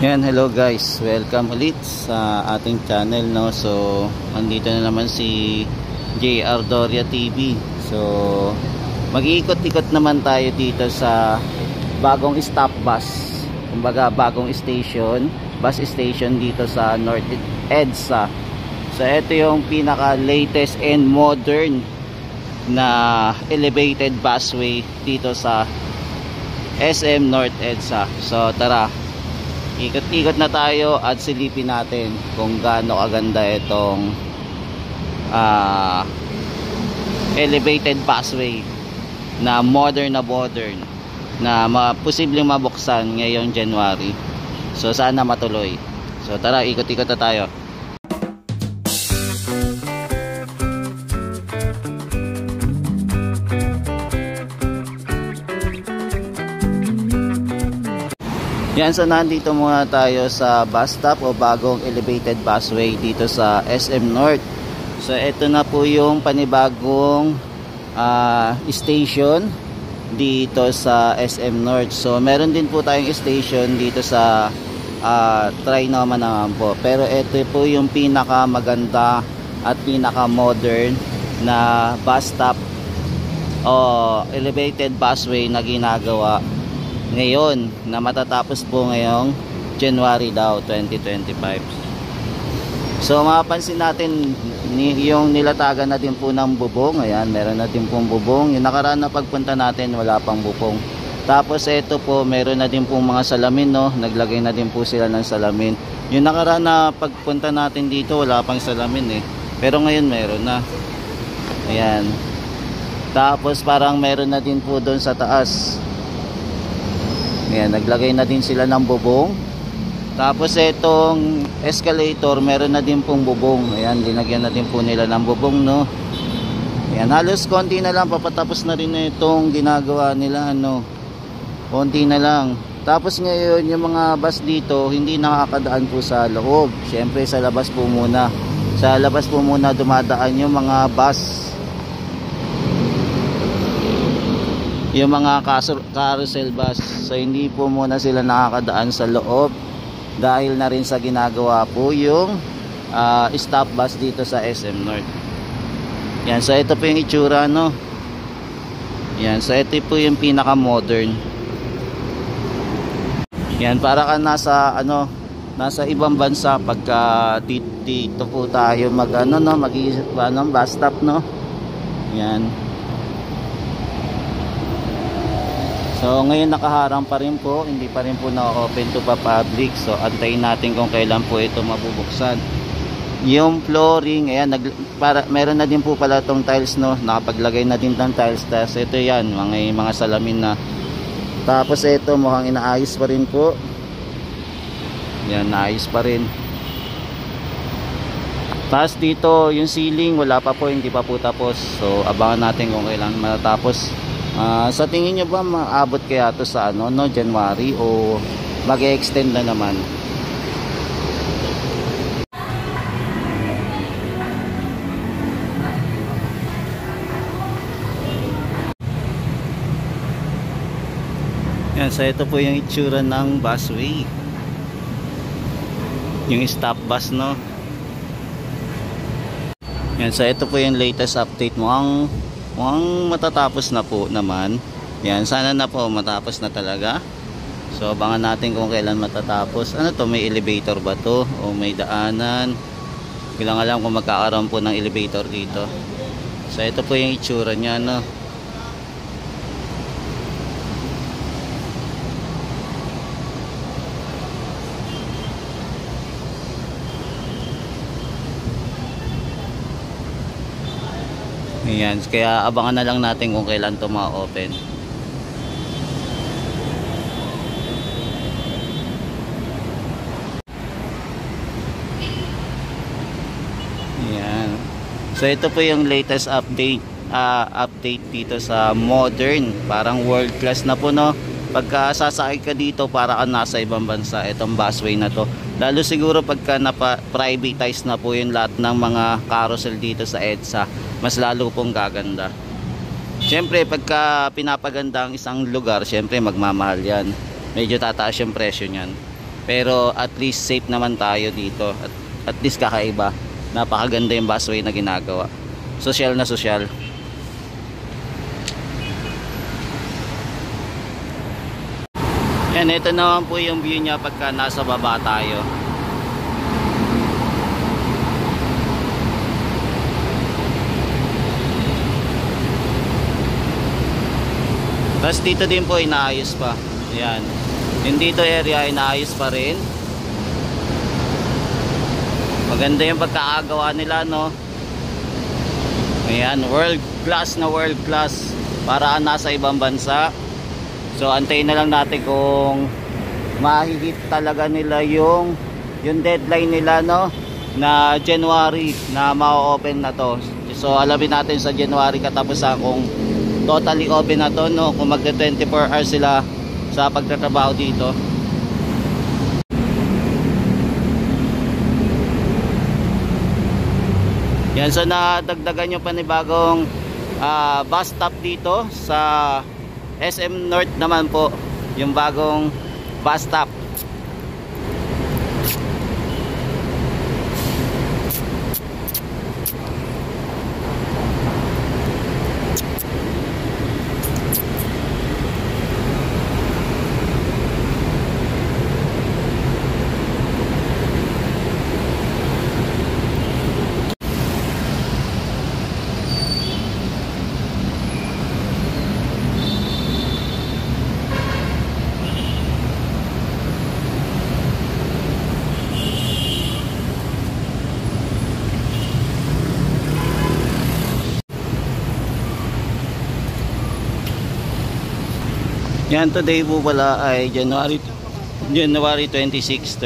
Yan, hello guys, welcome ulit sa ating channel, no. So andito na naman si JR Doria TV. So mag-iikot-ikot naman tayo dito sa bagong stop bus, kumbaga bagong station, bus station dito sa North EDSA. So ito yung pinaka latest and modern na elevated busway dito sa SM North EDSA. So tara, ikot-ikot na tayo at silipin natin kung gaano kaganda itong elevated busway na modern na posibleng mabuksan ngayong January. So sana matuloy. So tara, ikot-ikot na tayo. Yan, so nandito muna tayo sa bus stop o bagong elevated busway dito sa SM North. So ito na po yung panibagong station dito sa SM North. So meron din po tayong station dito sa Trinoma naman po. Pero ito po yung pinaka maganda at pinaka modern na bus stop o elevated busway na ginagawa ngayon, na matatapos po ngayong January daw 2025. So mapapansin natin yung nilatagan na din po ng bubong. Ayan, meron na din pong bubong. Yung nakaraan na pagpunta natin wala pang bubong. Tapos ito po, meron na din pong mga salamin, no? Naglagay na din po sila ng salamin. Yung nakaraan na pagpunta natin dito wala pang salamin pero ngayon meron na. Ayan. Tapos parang meron na din po doon sa taas. Ayan, naglagay na din sila ng bubong. Tapos itong escalator, meron na din pong bubong. Ayan, dinagyan na din po nila ng bubong, no. Ayan, halos konti na lang, papatapos na rin na itong ginagawa nila, no. Konti na lang. Tapos ngayon, yung mga bus dito, hindi nakakadaan po sa loob. Siyempre, sa labas po muna. Sa labas po muna dumadaan yung mga bus. Yung mga carousel bus. So hindi po muna sila nakakadaan sa loob dahil na rin sa ginagawa po yung stop bus dito sa SM North. Yan, so ito po yung itsura, no. Yan, so ito po yung pinaka modern. Yan, para ka nasa nasa ibang bansa pagka dito po tayo mag bus stop, no. Yan. So ngayon nakaharang pa rin po, hindi pa rin po na-open to pa public. So antayin natin kung kailan po ito mabubuksan. Yung flooring, ayan, meron na din po pala tong tiles, no. Nakapaglagay na din ng tiles. Tapos ito yan, mga salamin na. Tapos ito mukhang inaayos pa rin po. Yan, naayos pa rin. Tapos dito yung ceiling wala pa po, hindi pa po tapos. So abangan natin kung kailan matatapos. Sa tingin nyo ba maabot kaya to sa January o mag-extend na naman? Yan, so ito po yung itsura ng busway, yung stop bus, no. Yan, so ito po yung latest update. Mukhang matatapos na po naman. Yan, sana na po matapos na talaga. So abangan natin kung kailan matatapos. Ano to, may elevator ba to o may daanan? Hindi lang alam kung magkakaroon po ng elevator dito. So ito po yung itsura nya, no. Ayan, kaya abangan na lang natin kung kailan ito ma-open. Ayan. So ito po yung latest update dito sa modern. Parang world class na po, no. Pagka sasakay ka dito para ka nasa ibang bansa itong busway na to. Lalo siguro pagka privatize na po yung lahat ng mga carousel dito sa EDSA, mas lalo pong gaganda. Siyempre pagka pinapaganda ang isang lugar, siyempre magmamahal yan. Medyo tataas yung presyo nyan. pero at least safe naman tayo dito, at least kakaiba. Napakaganda yung busway na ginagawa, sosyal na sosyal. Yan, ito naman po yung view niya pagka nasa baba tayo. Tapos dito din po inaayos pa. Ayan. Yung dito area inaayos pa rin. Maganda yung pagkakagawa nila, no? Ayan, world class na world class. Paraan nasa ibang bansa. So antayin na lang natin kung mahihit talaga nila yung deadline nila, no? Na January na ma-open na to. So alamin natin sa January katapusan kung totally open na to, no? Kung magda 24 hours sila sa pagtatrabaho dito. Yan, so nadagdagan yung panibagong bus stop dito sa SM North naman po, yung bagong bus stop. Yan, today po pala ay January 26,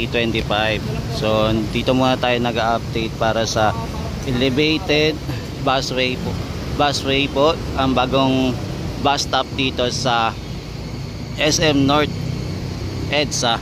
2025. So dito muna tayo nag-update para sa elevated busway po, ang bagong bus stop dito sa SM North EDSA.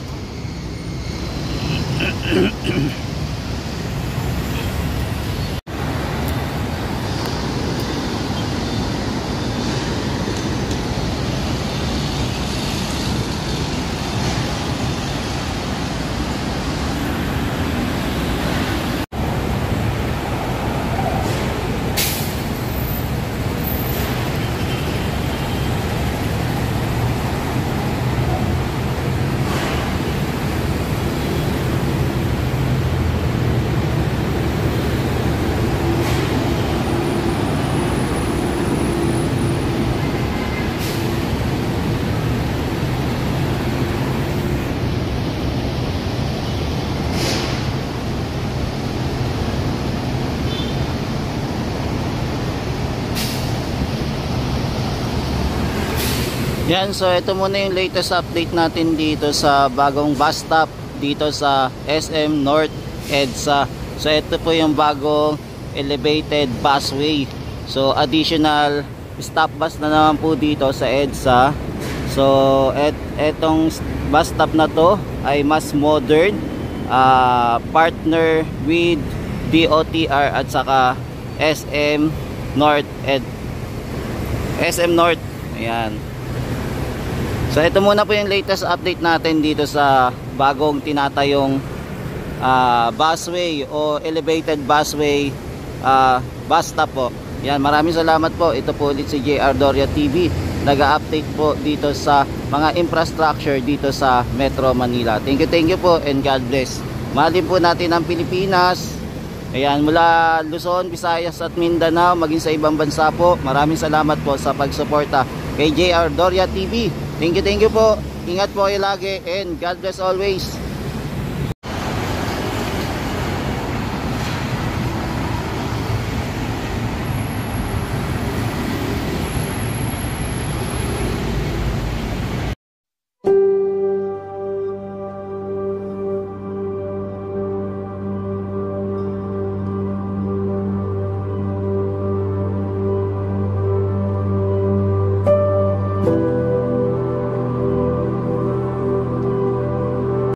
Yan, so ito muna yung latest update natin dito sa bagong bus stop dito sa SM North EDSA. So ito po yung bagong elevated busway. So additional stop bus na naman po dito sa EDSA. So etong bus stop na to ay mas modern, partner with DOTR at saka SM North SM North. Ayan. So ito muna po yung latest update natin dito sa bagong tinatayong busway o elevated busway bus stop po. Yan, maraming salamat po. Ito po ulit si JR Doria TV. Nag-update po dito sa mga infrastructure dito sa Metro Manila. Thank you po and God bless. Mahalin po natin ang Pilipinas. Ayan, mula Luzon, Visayas at Mindanao, maging sa ibang bansa po. Maraming salamat po sa pagsuporta kay JR Doria TV. Thank you po. Ingat po kayo lagi and God bless always.